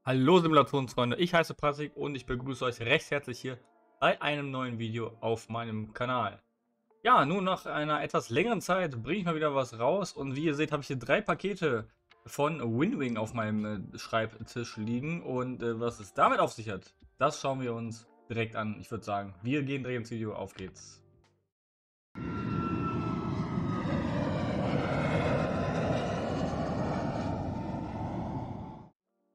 Hallo Simulationsfreunde, ich heiße Pratik und ich begrüße euch recht herzlich hier bei einem neuen Video auf meinem Kanal. Ja, nun nach einer etwas längeren Zeit bringe ich mal wieder was raus und wie ihr seht, habe ich hier 3 Pakete von Winwing auf meinem Schreibtisch liegen und was es damit auf sich hat, das schauen wir uns direkt an. Ich würde sagen, wir gehen direkt ins Video, auf geht's.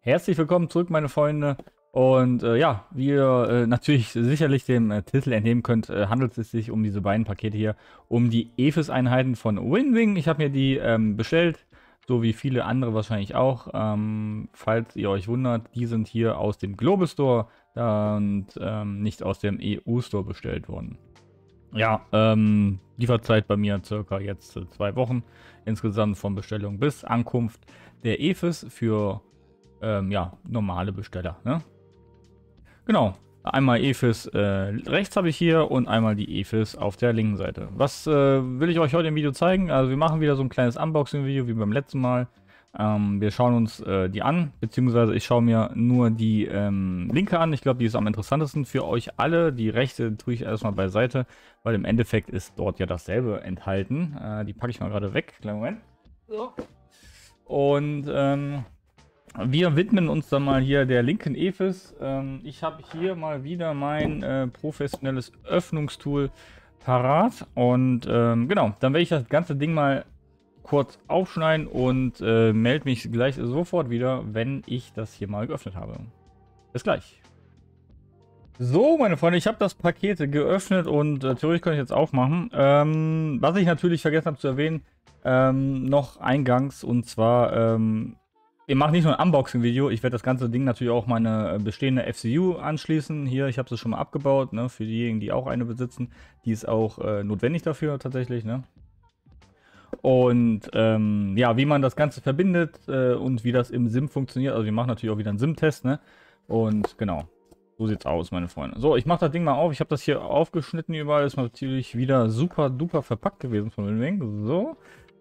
Herzlich willkommen zurück, meine Freunde. Und ja, wie ihr natürlich sicherlich dem Titel entnehmen könnt, handelt es sich um diese beiden Pakete hier, um die Ephes-Einheiten von Winwing. Ich habe mir die bestellt, so wie viele andere wahrscheinlich auch. Falls ihr euch wundert, die sind hier aus dem Global Store und nicht aus dem EU Store bestellt worden. Ja, Lieferzeit bei mir circa jetzt 2 Wochen insgesamt von Bestellung bis Ankunft der Ephes für ja, normale Besteller. Ne? Genau. Einmal Ephes rechts habe ich hier und einmal die Ephes auf der linken Seite. Was will ich euch heute im Video zeigen? Also wir machen wieder so ein kleines Unboxing-Video wie beim letzten Mal. Wir schauen uns die an, beziehungsweise ich schaue mir nur die linke an. Ich glaube, die ist am interessantesten für euch alle. Die rechte tue ich erstmal beiseite, weil im Endeffekt ist dort ja dasselbe enthalten. Die packe ich mal gerade weg. Kleinen Moment. So. Und wir widmen uns dann mal hier der linken Ephes. Ich habe hier mal wieder mein professionelles Öffnungstool parat. Und genau, dann werde ich das ganze Ding mal kurz aufschneiden und melde mich gleich sofort wieder, wenn ich das hier mal geöffnet habe. Bis gleich. So, meine Freunde, ich habe das Paket geöffnet und theoretisch kann ich jetzt aufmachen. Was ich natürlich vergessen habe zu erwähnen, noch eingangs, und zwar wir machen nicht nur ein Unboxing-Video, ich werde das ganze Ding natürlich auch meine bestehende FCU anschließen. Hier, ich habe sie schon mal abgebaut, ne, für diejenigen, die auch eine besitzen. Die ist auch notwendig dafür tatsächlich, ne. Und ja, wie man das Ganze verbindet und wie das im SIM funktioniert. Also wir machen natürlich auch wieder einen SIM-Test, ne. Und genau, so sieht's aus, meine Freunde. So, ich mache das Ding mal auf. Ich habe das hier aufgeschnitten überall. Ist natürlich wieder super duper verpackt gewesen von Winwing. So.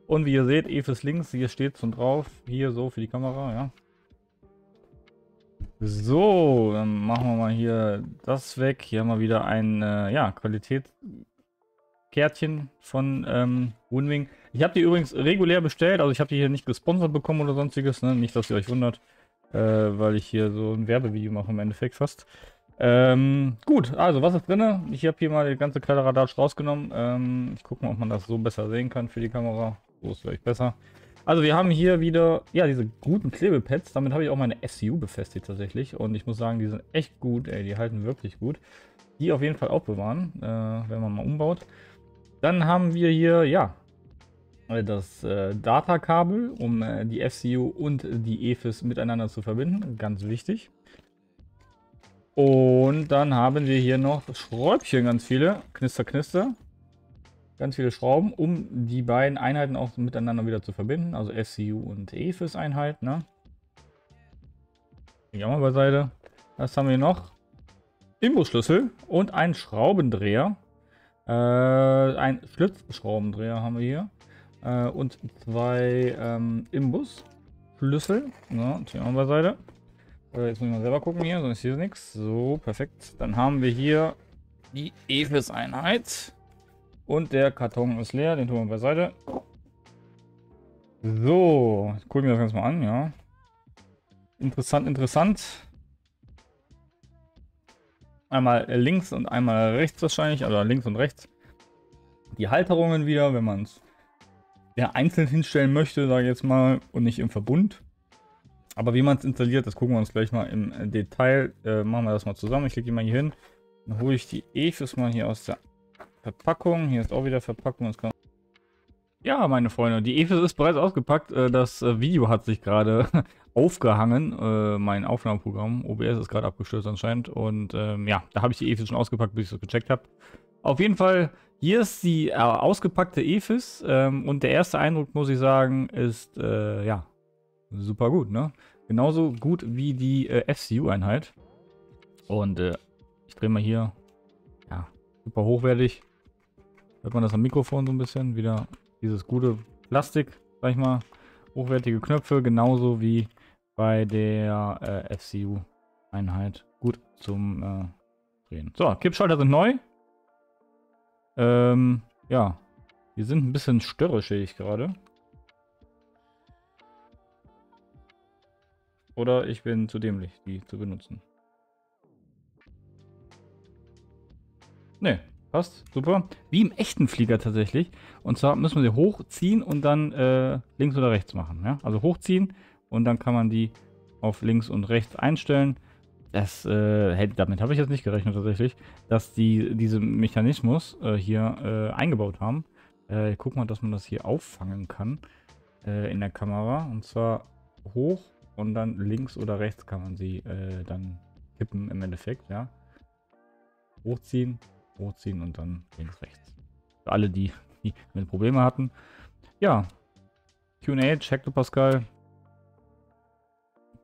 Und wie ihr seht, Ephes links, hier steht schon drauf. Hier so für die Kamera, ja. So, dann machen wir mal hier das weg. Hier haben wir wieder ein ja, Qualitätskärtchen von Winwing. Ich habe die übrigens regulär bestellt, also ich habe die hier nicht gesponsert bekommen oder sonstiges, ne? Nicht, dass ihr euch wundert, weil ich hier so ein Werbevideo mache im Endeffekt fast. Gut, also was ist drin? Ich habe hier mal die ganze Kladderadatsch rausgenommen. Ich gucke mal, ob man das so besser sehen kann für die Kamera. So ist vielleicht besser. Also wir haben hier wieder, ja, diese guten Klebepads. Damit habe ich auch meine FCU befestigt tatsächlich. Und ich muss sagen, die sind echt gut, ey. Die halten wirklich gut. Die auf jeden Fall aufbewahren, wenn man mal umbaut. Dann haben wir hier, ja, das Datakabel, um die FCU und die Ephes miteinander zu verbinden. Ganz wichtig. Und dann haben wir hier noch Schräubchen, ganz viele. Knister, knister. Ganz viele Schrauben, um die beiden Einheiten auch miteinander wieder zu verbinden. Also FCU und Ephes Einheit, ne? Ich auch mal beiseite. Was haben wir noch? Imbusschlüssel und ein Schraubendreher. Ein Schlitzschraubendreher haben wir hier. Und 2 Imbusschlüssel. Ja, die auch mal beiseite. Jetzt muss ich mal selber gucken hier, sonst ist hier nichts. So, perfekt. Dann haben wir hier die Ephes Einheit. Und der Karton ist leer, den tun wir beiseite. So, ich gucke mir das Ganze mal an, ja. Interessant, interessant. Einmal links und einmal rechts wahrscheinlich, also links und rechts. Die Halterungen wieder, wenn man es ja, einzeln hinstellen möchte, sage ich jetzt mal, und nicht im Verbund. Aber wie man es installiert, das gucken wir uns gleich mal im Detail. Machen wir das mal zusammen. Ich lege die mal hier hin. Dann hole ich die Ephes mal hier aus der Verpackung. Hier ist auch wieder Verpackung. Ja, meine Freunde, die Ephes ist bereits ausgepackt. Das Video hat sich gerade aufgehangen. Mein Aufnahmeprogramm OBS ist gerade abgestürzt anscheinend. Und ja, da habe ich die Ephes schon ausgepackt, bis ich das gecheckt habe. Auf jeden Fall, hier ist die ausgepackte Ephes. Und der erste Eindruck, muss ich sagen, ist ja, super gut, ne? Genauso gut wie die FCU-Einheit. Und ich drehe mal hier. Ja, super hochwertig. Hört man das am Mikrofon so ein bisschen? Wieder dieses gute Plastik, sag ich mal. Hochwertige Knöpfe, genauso wie bei der FCU-Einheit gut zum Drehen. So, Kippschalter sind neu. Ja, die sind ein bisschen störrisch, sehe ich gerade. Oder ich bin zu dämlich, die zu benutzen. Ne, passt, super. Wie im echten Flieger tatsächlich. Und zwar müssen wir sie hochziehen und dann links oder rechts machen. Ja? Also hochziehen und dann kann man die auf links und rechts einstellen. Damit habe ich jetzt nicht gerechnet tatsächlich, dass die diesen Mechanismus hier eingebaut haben. Guck mal, dass man das hier auffangen kann in der Kamera. Und zwar hoch und dann links oder rechts kann man sie dann kippen im Endeffekt. Ja? Hochziehen und dann links, rechts. Für alle, die mit Probleme hatten. Ja, QA, Hektopascal.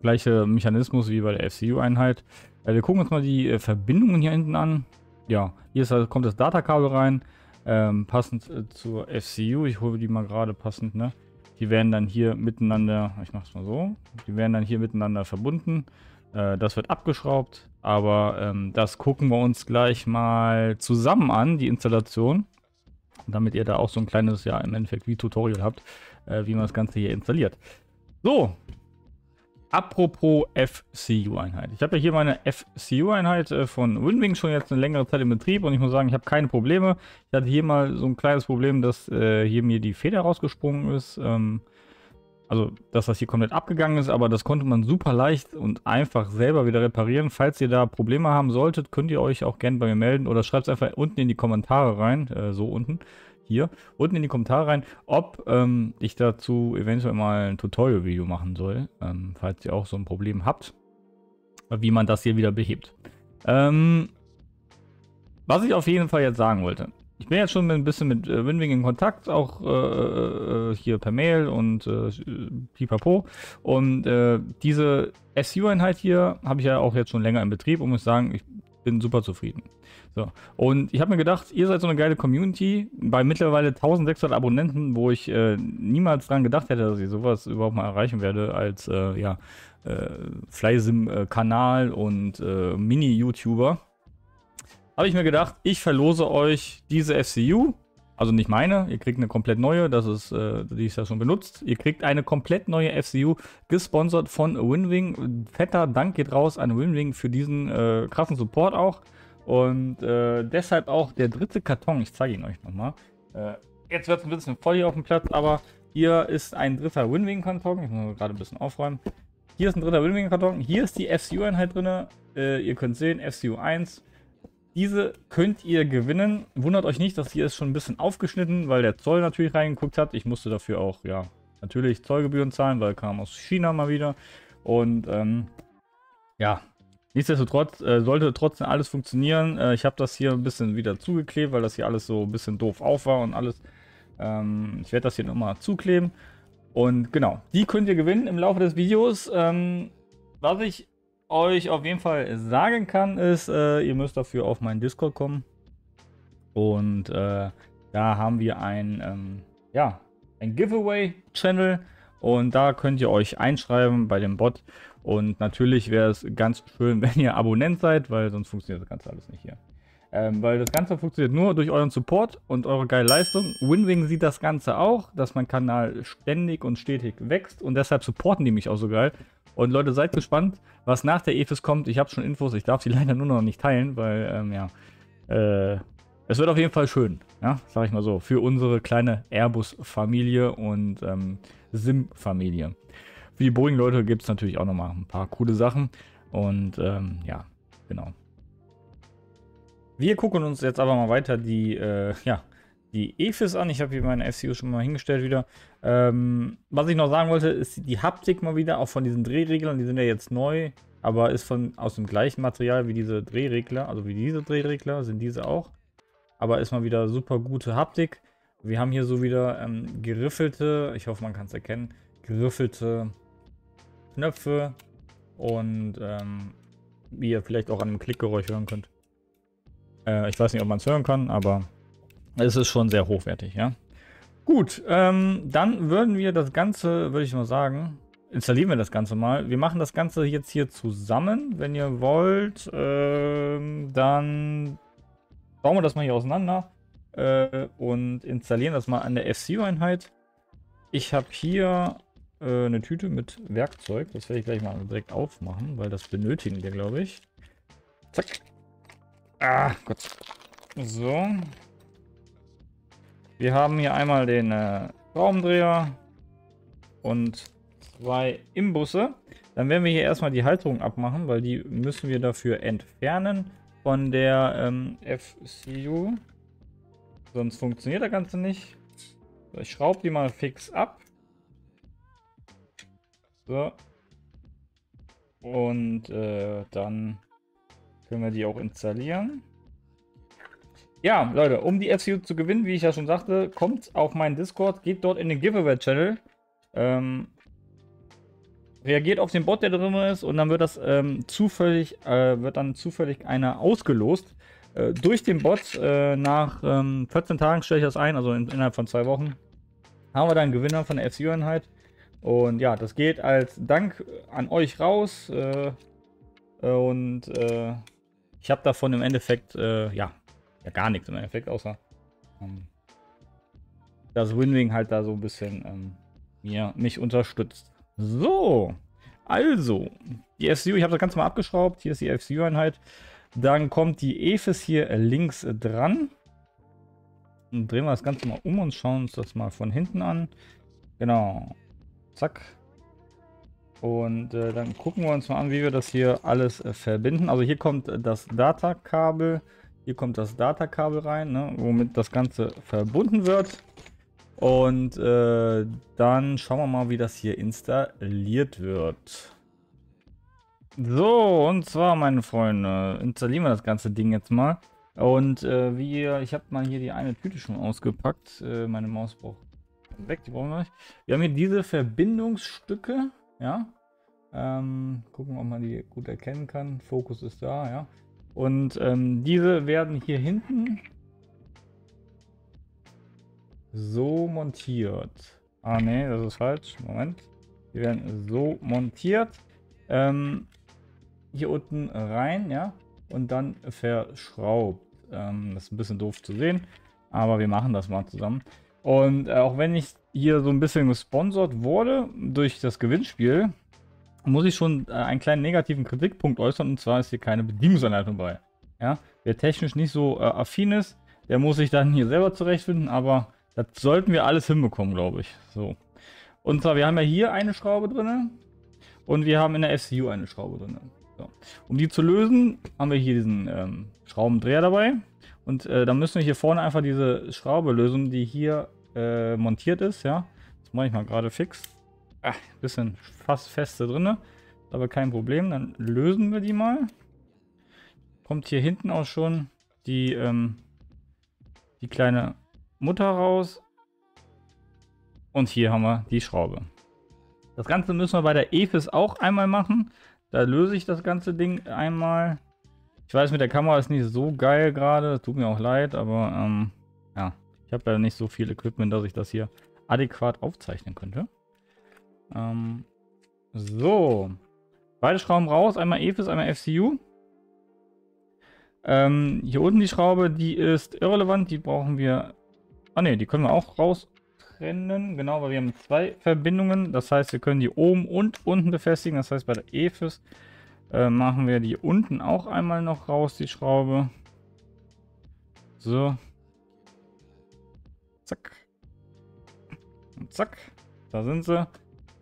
Gleiche Mechanismus wie bei der FCU-Einheit. Wir gucken uns mal die Verbindungen hier hinten an. Ja, hier kommt das Datakabel rein. Passend zur FCU. Ich hole die mal gerade passend, ne? Die werden dann hier miteinander, ich mache es mal so, die werden dann hier miteinander verbunden. Das wird abgeschraubt, aber das gucken wir uns gleich mal zusammen an, die Installation. Damit ihr da auch so ein kleines, ja, im Endeffekt wie Tutorial habt, wie man das Ganze hier installiert. So, apropos FCU-Einheit. Ich habe ja hier meine FCU-Einheit von Winwing schon jetzt eine längere Zeit in Betrieb und ich muss sagen, ich habe keine Probleme. Ich hatte hier mal so ein kleines Problem, dass hier mir die Feder rausgesprungen ist. Also, dass das hier komplett abgegangen ist, aber das konnte man super leicht und einfach selber wieder reparieren. Falls ihr da Probleme haben solltet, könnt ihr euch auch gerne bei mir melden oder schreibt es einfach unten in die Kommentare rein, so unten, hier, unten in die Kommentare rein, ob ich dazu eventuell mal ein Tutorial-Video machen soll, falls ihr auch so ein Problem habt, wie man das hier wieder behebt. Was ich auf jeden Fall jetzt sagen wollte. Ich bin jetzt schon ein bisschen mit Winwing in Kontakt, auch hier per Mail und pipapo. Und diese SU-Einheit hier habe ich ja auch jetzt schon länger in Betrieb und muss sagen, ich bin super zufrieden. So. Und ich habe mir gedacht, ihr seid so eine geile Community, bei mittlerweile 1600 Abonnenten, wo ich niemals dran gedacht hätte, dass ich sowas überhaupt mal erreichen werde als Flysim-Kanal und Mini-YouTuber. Habe ich mir gedacht, ich verlose euch diese FCU, also nicht meine, ihr kriegt eine komplett neue, das ist, die ist ja schon benutzt. Ihr kriegt eine komplett neue FCU, gesponsert von Winwing. Fetter Dank geht raus an Winwing für diesen krassen Support auch. Und deshalb auch der dritte Karton, ich zeige ihn euch nochmal. Jetzt wird es ein bisschen voll hier auf dem Platz, aber hier ist ein dritter Winwing-Karton, ich muss gerade ein bisschen aufräumen. Hier ist ein dritter Winwing-Karton, hier ist die FCU-Einheit drin, ihr könnt sehen, FCU 1. Diese könnt ihr gewinnen. Wundert euch nicht, dass hier ist schon ein bisschen aufgeschnitten, weil der Zoll natürlich reingeguckt hat. Ich musste dafür auch, ja, natürlich Zollgebühren zahlen, weil kam aus China mal wieder. Und, ja, nichtsdestotrotz sollte trotzdem alles funktionieren. Ich habe das hier ein bisschen wieder zugeklebt, weil das hier alles so ein bisschen doof auf war und alles. Ich werde das hier nochmal zukleben. Und genau, die könnt ihr gewinnen im Laufe des Videos. Was ich euch auf jeden Fall sagen kann, ist, ihr müsst dafür auf meinen Discord kommen. Und da haben wir ein Giveaway-Channel. Und da könnt ihr euch einschreiben bei dem Bot. Und natürlich wäre es ganz schön, wenn ihr Abonnent seid, weil sonst funktioniert das Ganze alles nicht hier. Weil das Ganze funktioniert nur durch euren Support und eure geile Leistung. Winwing sieht das Ganze auch, dass mein Kanal ständig und stetig wächst. Und deshalb supporten die mich auch so geil. Und Leute, seid gespannt, was nach der EFIS kommt. Ich habe schon Infos, ich darf sie leider nur noch nicht teilen, weil, es wird auf jeden Fall schön, ja, sag ich mal so, für unsere kleine Airbus-Familie und Sim-Familie. Für die Boeing-Leute gibt es natürlich auch nochmal ein paar coole Sachen und, ja, genau. Wir gucken uns jetzt aber mal weiter die EFIS an. Ich habe hier meine FCU schon mal hingestellt wieder. Was ich noch sagen wollte, ist die Haptik mal wieder, auch von diesen Drehreglern. Die sind ja jetzt neu, aber ist aus dem gleichen Material wie diese Drehregler. Also wie diese Drehregler sind diese auch. Aber ist mal wieder super gute Haptik. Wir haben hier so wieder geriffelte, ich hoffe man kann es erkennen, geriffelte Knöpfe. Und wie ihr vielleicht auch an dem Klickgeräusch hören könnt. Ich weiß nicht, ob man es hören kann, aber es ist schon sehr hochwertig, ja. Gut, dann würden wir das Ganze, würde ich mal sagen, installieren wir das Ganze mal. Wir machen das Ganze jetzt hier zusammen. Wenn ihr wollt, dann bauen wir das mal hier auseinander und installieren das mal an der FCU-Einheit. Ich habe hier eine Tüte mit Werkzeug. Das werde ich gleich mal direkt aufmachen, weil das benötigen wir, glaube ich. Zack. Ah, Gott. So. Wir haben hier einmal den Schraubendreher und 2 Imbusse. Dann werden wir hier erstmal die Halterung abmachen, weil die müssen wir dafür entfernen von der FCU. Sonst funktioniert das Ganze nicht. So, ich schraube die mal fix ab. So. Und dann können wir die auch installieren. Ja, Leute, um die FCU zu gewinnen, wie ich ja schon sagte, kommt auf meinen Discord, geht dort in den Giveaway-Channel. Reagiert auf den Bot, der drin ist, und dann wird das zufällig einer ausgelost. Durch den Bot, nach 14 Tagen stelle ich das ein, also innerhalb von 2 Wochen, haben wir dann einen Gewinner von der FCU-Einheit. Und ja, das geht als Dank an euch raus. Ich habe davon im Endeffekt, ja, gar nichts im Endeffekt, außer dass Winwing halt da so ein bisschen mich unterstützt. So, also, die FCU, ich habe das Ganze mal abgeschraubt. Hier ist die FCU-Einheit. Dann kommt die EFIS hier links dran. Und drehen wir das Ganze mal um und schauen uns das mal von hinten an. Genau. Zack. Und dann gucken wir uns mal an, wie wir das hier alles verbinden. Also hier kommt das Datakabel. Hier kommt das Datakabel rein, ne, womit das Ganze verbunden wird. Und dann schauen wir mal, wie das hier installiert wird. So, und zwar, meine Freunde, installieren wir das ganze Ding jetzt mal. Und ich habe mal hier die eine Tüte schon ausgepackt. Meine Maus braucht weg, die brauchen wir nicht. Wir haben hier diese Verbindungsstücke, ja. Gucken, ob man die gut erkennen kann. Fokus ist da, ja. Und diese werden hier hinten so montiert. Ah, ne, das ist falsch. Moment. Die werden so montiert. Hier unten rein, ja. Und dann verschraubt. Das ist ein bisschen doof zu sehen. Aber wir machen das mal zusammen. Und auch wenn ich hier so ein bisschen gesponsert wurde durch das Gewinnspiel, muss ich schon einen kleinen negativen Kritikpunkt äußern. Und zwar ist hier keine Bedienungsanleitung bei. Ja? Wer technisch nicht so affin ist, der muss sich dann hier selber zurechtfinden. Aber das sollten wir alles hinbekommen, glaube ich. So. Und zwar, wir haben ja hier eine Schraube drin. Und wir haben in der FCU eine Schraube drin. So. Um die zu lösen, haben wir hier diesen Schraubendreher dabei. Und dann müssen wir hier vorne einfach diese Schraube lösen, die hier montiert ist. Ja, das mache ich mal gerade fix. Bisschen fast feste drin, aber kein Problem. Dann lösen wir die mal. Kommt hier hinten auch schon die kleine Mutter raus. Und hier haben wir die Schraube. Das Ganze müssen wir bei der EFIS auch einmal machen. Da löse ich das ganze Ding einmal. Ich weiß, mit der Kamera ist nicht so geil gerade. Tut mir auch leid, aber ja, ich habe ja nicht so viel Equipment, dass ich das hier adäquat aufzeichnen könnte. So. Beide Schrauben raus. Einmal EFIS, einmal FCU. Hier unten die Schraube, die ist irrelevant. Die brauchen wir... Ah ne, die können wir auch raus trennen. Genau, weil wir haben 2 Verbindungen. Das heißt, wir können die oben und unten befestigen. Das heißt, bei der EFIS machen wir die unten auch einmal noch raus, die Schraube. So. Zack. Und zack. Da sind sie.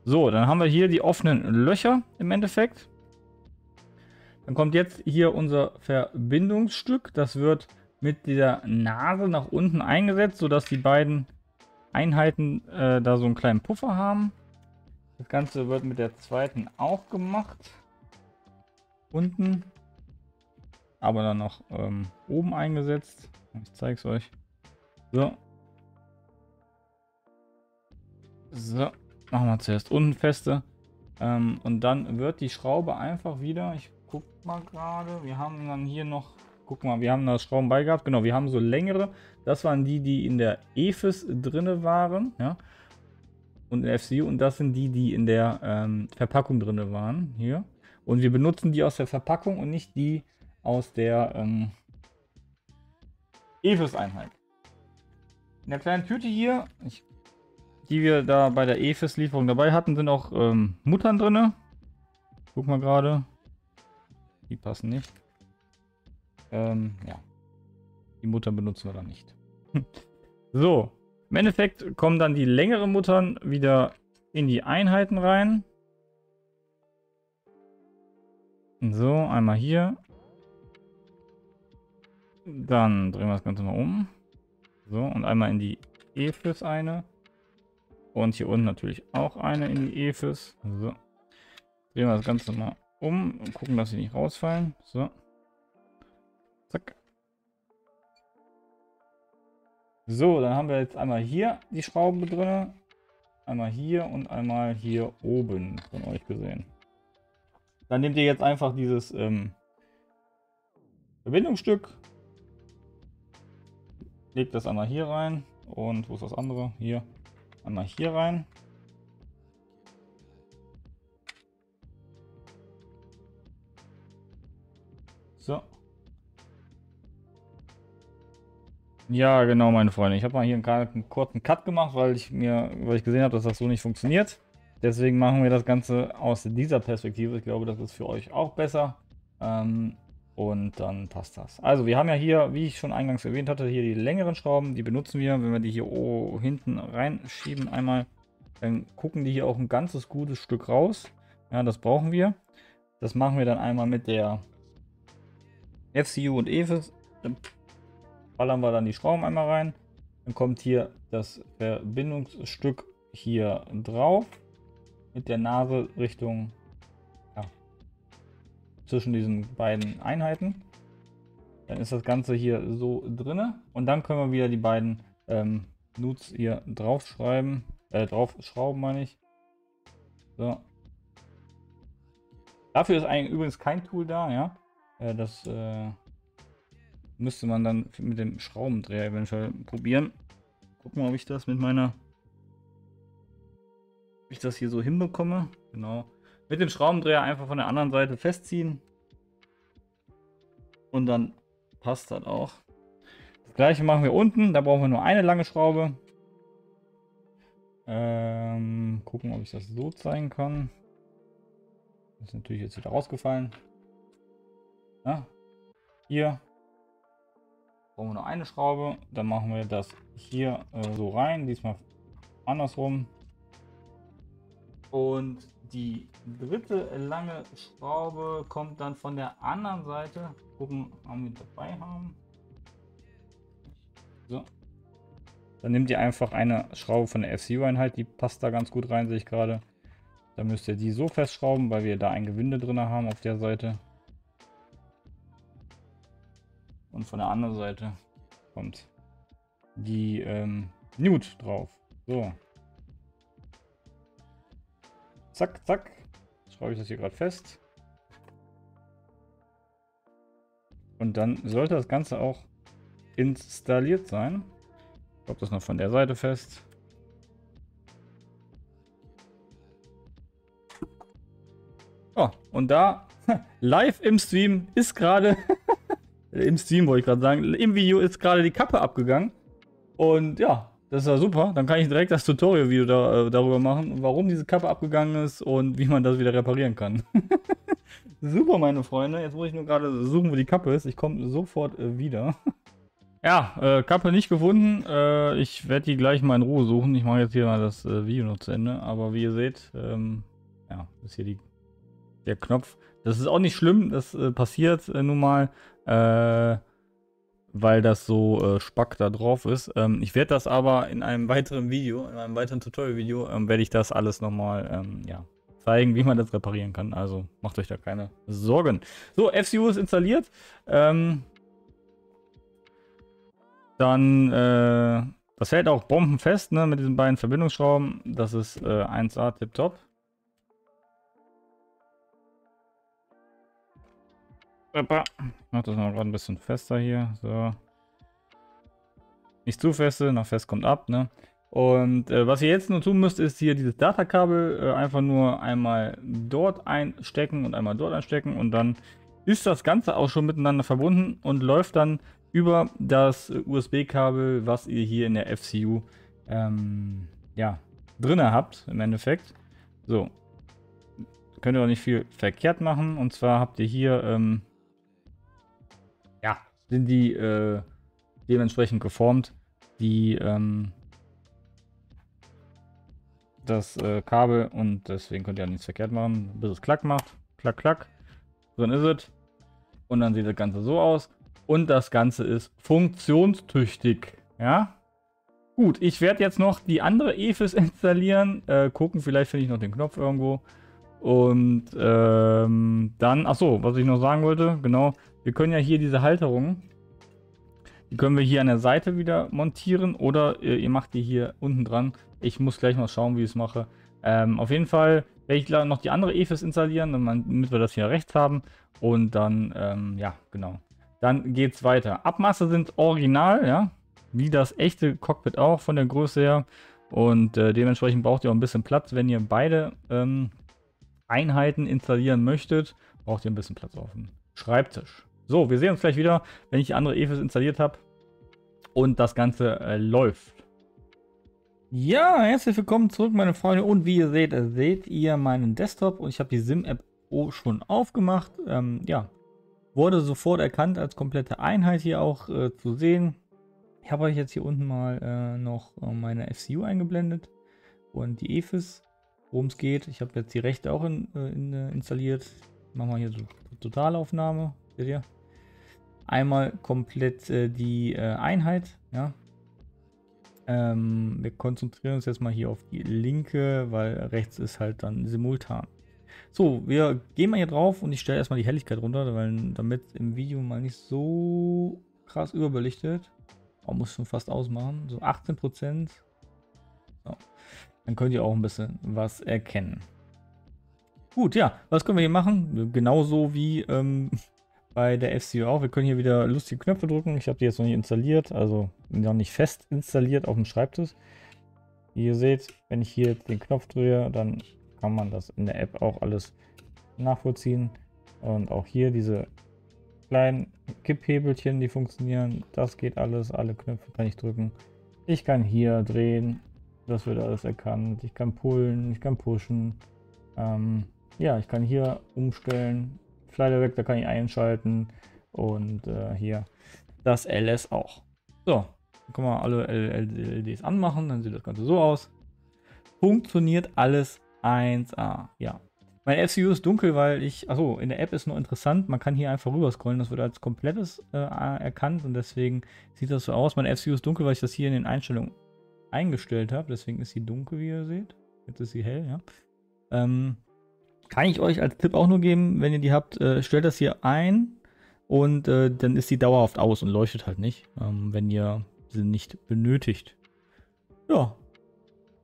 So, dann haben wir hier die offenen Löcher im Endeffekt. Dann kommt jetzt hier unser Verbindungsstück. Das wird mit dieser Nase nach unten eingesetzt, sodass die beiden Einheiten da so einen kleinen Puffer haben. Das Ganze wird mit der zweiten auch gemacht. Unten. Aber dann noch oben eingesetzt. Ich zeige es euch. So. So. Machen wir zuerst unten feste. Und dann wird die Schraube einfach wieder. Ich guck mal gerade. Wir haben dann hier noch. Guck mal, wir haben da Schrauben bei gehabt. Genau, wir haben so längere. Das waren die, die in der EFIS drinne waren. Ja. und ein FCU und das sind die, die in der Verpackung drin waren. Hier. Und wir benutzen die aus der Verpackung und nicht die aus der EFIS-Einheit. In der kleinen Tüte hier, die wir da bei der EFIS-Lieferung dabei hatten, sind auch Muttern drin. Guck mal gerade. Die passen nicht. Ja. Die Muttern benutzen wir dann nicht. So. Im Endeffekt kommen dann die längeren Muttern wieder in die Einheiten rein. So, einmal hier. Dann drehen wir das Ganze mal um. So, und einmal in die EFIS eine. Und hier unten natürlich auch eine in die EFIS. So. Drehen wir das Ganze mal um und gucken, dass sie nicht rausfallen. So. Zack. So, dann haben wir jetzt einmal hier die Schrauben drin. Einmal hier und einmal hier oben von euch gesehen. Dann nehmt ihr jetzt einfach dieses Verbindungsstück. Legt das einmal hier rein. Und wo ist das andere? Hier. Einmal hier rein. So. Ja, genau, meine Freunde. Ich habe mal hier einen kurzen Cut gemacht, weil ich gesehen habe, dass das so nicht funktioniert. Deswegen machen wir das Ganze aus dieser Perspektive. Ich glaube, das ist für euch auch besser. Und dann passt das. Also wir haben ja hier, wie ich schon eingangs erwähnt hatte, hier die längeren Schrauben. Die benutzen wir, wenn wir die hier hinten reinschieben einmal. Dann gucken die hier auch ein ganzes gutes Stück raus. Ja, das brauchen wir. Das machen wir dann einmal mit der FCU und EFIS. Dann ballern wir dann die Schrauben einmal rein. Dann kommt hier das Verbindungsstück hier drauf. Mit der Nase Richtung zwischen diesen beiden Einheiten. Dann ist das Ganze hier so drinne. Und dann können wir wieder die beiden Nuts hier draufschreiben. Draufschrauben meine ich. So. Dafür ist eigentlich übrigens kein Tool da, ja. Das müsste man dann mit dem Schraubendreher eventuell probieren. Gucken mal, ob ich das mit meiner... Ob ich das hier so hinbekomme. Genau. Mit dem Schraubendreher einfach von der anderen Seite festziehen. Und dann passt das auch. Das gleiche machen wir unten. Da brauchen wir nur eine lange Schraube. Gucken, ob ich das so zeigen kann. Das ist natürlich jetzt wieder rausgefallen. Ja, hier brauchen wir nur eine Schraube. Dann machen wir das hier so rein. Diesmal andersrum. Und die dritte lange Schraube kommt dann von der anderen Seite. Gucken, ob wir dabei haben. So. Dann nehmt ihr einfach eine Schraube von der FCU-Einheit. Die passt da ganz gut rein, sehe ich gerade. Dann müsst ihr die so festschrauben, weil wir da ein Gewinde drin haben auf der Seite. Und von der anderen Seite kommt die Nut drauf. So. Zack, zack. Schraube ich das hier gerade fest. Und dann sollte das Ganze auch installiert sein. Ich glaube, das noch von der Seite fest. Oh, und da live im Stream ist gerade im Stream wollte ich gerade sagen, im Video ist gerade die Kappe abgegangen. Und ja, das ist ja super. Dann kann ich direkt das Tutorial-Video darüber machen, warum diese Kappe abgegangen ist und wie man das wieder reparieren kann. Super, meine Freunde. Jetzt muss ich nur gerade suchen, wo die Kappe ist. Ich komme sofort wieder. Ja, Kappe nicht gefunden. Ich werde die gleich mal in Ruhe suchen. Ich mache jetzt hier mal das Video noch zu Ende. Aber wie ihr seht, ja, ist hier der Knopf. Das ist auch nicht schlimm. Das passiert nun mal, weil das so Spack da drauf ist. Ich werde das aber in einem weiteren Video, in einem weiteren Tutorial-Video, werde ich das alles nochmal ja, zeigen, wie man das reparieren kann. Also macht euch da keine Sorgen. So, FCU ist installiert. Dann, das hält auch bombenfest, ne, mit diesen beiden Verbindungsschrauben. Das ist 1A tipptopp. Ich mach das mal gerade ein bisschen fester hier. So. Nicht zu feste, nach fest kommt ab, ne? Und was ihr jetzt nur tun müsst, ist hier dieses Datakabel einfach nur einmal dort einstecken und einmal dort einstecken und dann ist das Ganze auch schon miteinander verbunden und läuft dann über das USB-Kabel, was ihr hier in der FCU ja, drinne habt im Endeffekt. So, könnt ihr auch nicht viel verkehrt machen. Und zwar habt ihr hier, ja, sind die dementsprechend geformt, die das Kabel, und deswegen könnt ihr auch nichts verkehrt machen, bis es klack macht. Klack, klack. Drin ist es. Und dann sieht das Ganze so aus. Und das Ganze ist funktionstüchtig. Ja. Gut, ich werde jetzt noch die andere EFIS installieren. Gucken, vielleicht finde ich noch den Knopf irgendwo. Und dann, achso, was ich noch sagen wollte, genau. Wir können ja hier diese Halterungen, die können wir hier an der Seite wieder montieren. Oder ihr macht die hier unten dran. Ich muss gleich mal schauen, wie ich es mache. Auf jeden Fall werde ich noch die andere EFIS installieren, damit wir das hier rechts haben. Und dann, ja, genau. Dann geht es weiter. Abmaße sind original, ja. Wie das echte Cockpit auch von der Größe her. Und dementsprechend braucht ihr auch ein bisschen Platz. Wenn ihr beide Einheiten installieren möchtet, braucht ihr ein bisschen Platz auf dem Schreibtisch. So, wir sehen uns gleich wieder, wenn ich die andere EFIS installiert habe und das Ganze läuft. Ja, herzlich willkommen zurück, meine Freunde. Und wie ihr seht ihr meinen Desktop und ich habe die SIM-App schon aufgemacht. Ja, wurde sofort erkannt als komplette Einheit hier auch zu sehen. Ich habe euch jetzt hier unten mal noch meine FCU eingeblendet und die EFIS, worum es geht. Ich habe jetzt die rechte auch installiert. Machen wir hier so Totalaufnahme, seht ihr? Einmal komplett die Einheit, ja. Wir konzentrieren uns jetzt mal hier auf die linke, weil rechts ist halt dann simultan. So, wir gehen mal hier drauf und ich stelle erstmal die Helligkeit runter, weil damit im Video mal nicht so krass überbelichtet. Oh, muss schon fast ausmachen. So 18%. So. Dann könnt ihr auch ein bisschen was erkennen. Gut, ja, was können wir hier machen? Genauso wie bei der FCU auch. Wir können hier wieder lustige Knöpfe drücken. Ich habe die jetzt noch nicht installiert, also noch nicht fest installiert auf dem Schreibtisch. Wie ihr seht, wenn ich hier den Knopf drehe, dann kann man das in der App auch alles nachvollziehen. Und auch hier diese kleinen Kipphebelchen, die funktionieren. Das geht alles. Alle Knöpfe kann ich drücken. Ich kann hier drehen. Das wird alles erkannt. Ich kann pullen, ich kann pushen. Ja, ich kann hier umstellen. Slider weg, da kann ich einschalten. Und hier das LS auch. So, dann können wir alle LEDs anmachen. Dann sieht das Ganze so aus. Funktioniert alles 1A. Ja. Meine FCU ist dunkel, weil ich, achso, in der App ist nur interessant, man kann hier einfach rüber scrollen, das wird als komplettes erkannt und deswegen sieht das so aus. Meine FCU ist dunkel, weil ich das hier in den Einstellungen eingestellt habe, deswegen ist sie dunkel, wie ihr seht. Jetzt ist sie hell, ja. Kann ich euch als Tipp auch nur geben, wenn ihr die habt, stellt das hier ein und dann ist sie dauerhaft aus und leuchtet halt nicht, wenn ihr sie nicht benötigt. Ja.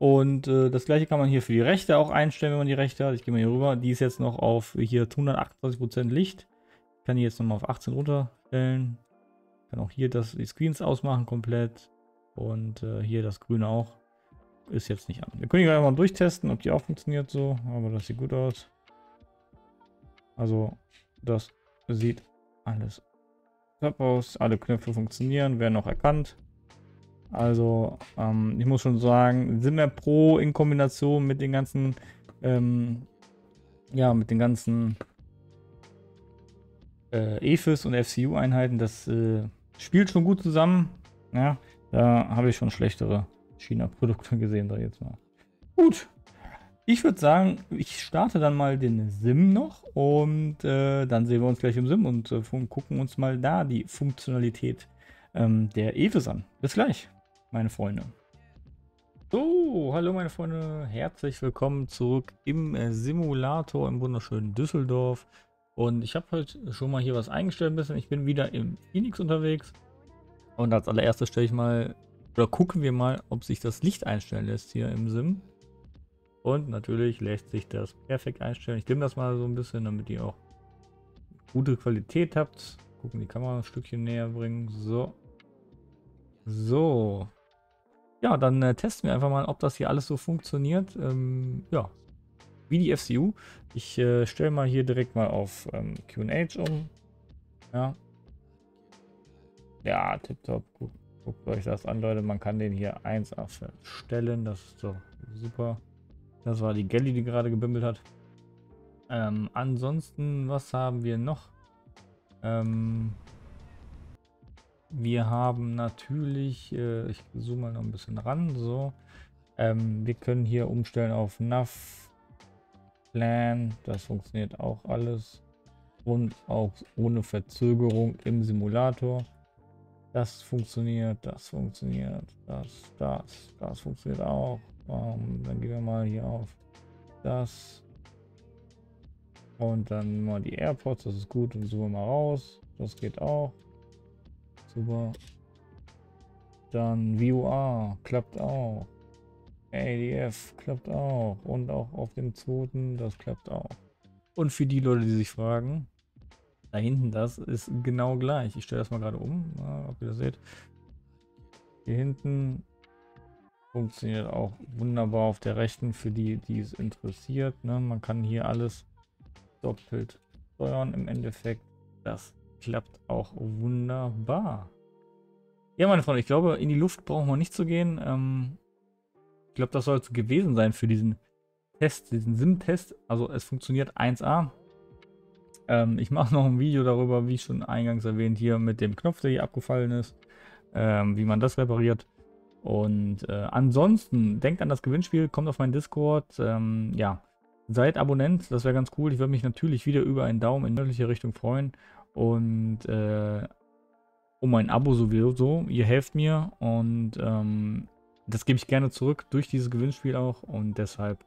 Und das gleiche kann man hier für die Rechte auch einstellen, wenn man die Rechte hat. Ich gehe mal hier rüber. Die ist jetzt noch auf hier 128% Licht. Ich kann die jetzt nochmal auf 18 runterstellen. Ich kann auch hier die Screens ausmachen komplett. Und hier das Grüne auch. Ist jetzt nicht an. Wir können die gleich mal durchtesten, ob die auch funktioniert so. Aber das sieht gut aus. Also das sieht alles top aus. Alle Knöpfe funktionieren, werden auch erkannt. Also, ich muss schon sagen, SIM-App Pro in Kombination mit den ganzen, ja, mit den ganzen EFIS und FCU-Einheiten, das spielt schon gut zusammen. Ja, da habe ich schon schlechtere China-Produkte gesehen, da jetzt mal. Gut, ich würde sagen, ich starte dann mal den SIM noch und dann sehen wir uns gleich im SIM und gucken uns mal da die Funktionalität der EFIS an. Bis gleich, meine Freunde. So, hallo meine Freunde, herzlich willkommen zurück im Simulator im wunderschönen Düsseldorf. Und ich habe heute schon mal hier was eingestellt ein bisschen. Ich bin wieder im Phoenix unterwegs. Und als allererstes stelle ich mal, oder gucken wir mal, ob sich das Licht einstellen lässt hier im Sim. Und natürlich lässt sich das perfekt einstellen. Ich dimme das mal so ein bisschen, damit ihr auch gute Qualität habt. Gucken, die Kamera ein Stückchen näher bringen. So. So. Ja, dann testen wir einfach mal, ob das hier alles so funktioniert. Ja, wie die FCU. Ich stelle mal hier direkt mal auf QH um. Ja. Ja, tipptopp. Guckt euch das an, Leute. Man kann den hier 1A verstellen. Das ist doch super. Das war die Gelli, die gerade gebimmelt hat. Ansonsten, was haben wir noch? Wir haben natürlich, ich zoome mal noch ein bisschen ran, so. Wir können hier umstellen auf NAV Plan, das funktioniert auch alles. Und auch ohne Verzögerung im Simulator. Das funktioniert, das funktioniert, das funktioniert auch. Dann gehen wir mal hier auf das. Und dann mal die AirPods, das ist gut. Und zoomen wir mal raus. Das geht auch. Super. Dann VUR klappt auch. ADF klappt auch. Und auch auf dem zweiten, das klappt auch. Und für die Leute, die sich fragen, da hinten, das ist genau gleich. Ich stelle das mal gerade um, ob ihr das seht. Hier hinten funktioniert auch wunderbar auf der rechten, für die, die es interessiert. Ne? Man kann hier alles doppelt steuern im Endeffekt. Das klappt auch wunderbar. Ja, meine Freunde, ich glaube, in die Luft brauchen wir nicht zu gehen. Ich glaube, das soll es gewesen sein für diesen Test, diesen Sim-Test. Also es funktioniert 1A. Ich mache noch ein Video darüber, wie schon eingangs erwähnt, hier mit dem Knopf, der hier abgefallen ist, wie man das repariert. Und ansonsten, denkt an das Gewinnspiel, kommt auf meinen Discord. Ja, seid Abonnent, das wäre ganz cool. Ich würde mich natürlich wieder über einen Daumen in nördliche Richtung freuen. Und um ein Abo sowieso. Ihr helft mir und das gebe ich gerne zurück durch dieses Gewinnspiel auch. Und deshalb,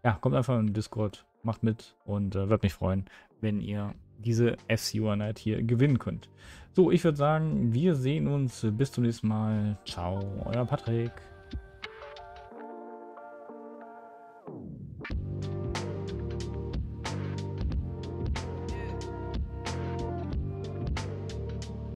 ja, kommt einfach in den Discord, macht mit und würde mich freuen, wenn ihr diese FCU-Einheit hier gewinnen könnt. So, ich würde sagen, wir sehen uns bis zum nächsten Mal. Ciao, euer Patrick.